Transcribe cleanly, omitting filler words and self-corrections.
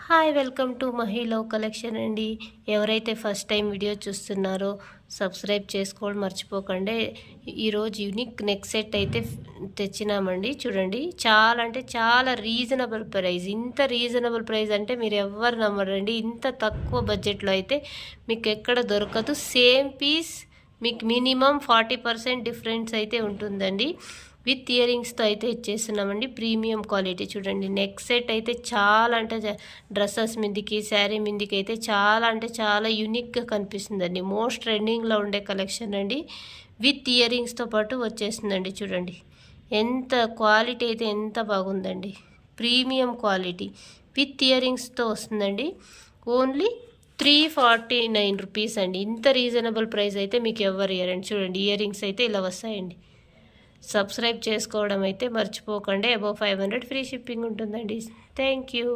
Hi welcome to మహిళ collection అండి. ఎవరైతే ఫస్ట్ టైం వీడియో చూస్తున్నారో సబ్స్క్రైబ్ చేసుకోవడం మర్చిపోకండి. ఈరోజు యూనిక్ నెక్ సెట్ అయితే తెచ్చినామండి. చూడండి, చాలా అంటే చాలా రీజనబుల్ ప్రైస్. ఇంత రీజనబుల్ ప్రైస్ అంటే మీరు ఎవ్వరు నమ్మరండి. ఇంత తక్కువ బడ్జెట్లో అయితే మీకు ఎక్కడ దొరకదు. సేమ్ పీస్ మీకు మినిమం 40% డిఫరెన్స్ అయితే ఉంటుందండి. విత్ ఇయర్ రింగ్స్తో అయితే ఇచ్చేస్తున్నామండి. ప్రీమియం క్వాలిటీ చూడండి. నెక్ సెట్ అయితే చాలా అంటే డ్రెస్సెస్ మీదకి, శారీ మీదకి అయితే చాలా అంటే చాలా యూనిక్గా కనిపిస్తుందండి. మోస్ట్ ట్రెండింగ్లో ఉండే కలెక్షన్ అండి. విత్ ఇయర్ రింగ్స్తో పాటు వచ్చేస్తుందండి. చూడండి ఎంత క్వాలిటీ అయితే ఎంత బాగుందండి. ప్రీమియం క్వాలిటీ విత్ ఇయర్ రింగ్స్తో వస్తుందండి. ఓన్లీ 349 రూపీస్ అండి. ఇంత రీజనబుల్ ప్రైస్ అయితే మీకు ఎవరు ఇయరండి. చూడండి, ఇయర్ రింగ్స్ అయితే ఇలా వస్తాయండి. సబ్స్క్రైబ్ చేసుకోవడం అయితే మర్చిపోకండి. అబౌవ్ 500 ఫ్రీ షిప్పింగ్ ఉంటుందండి. Thank you.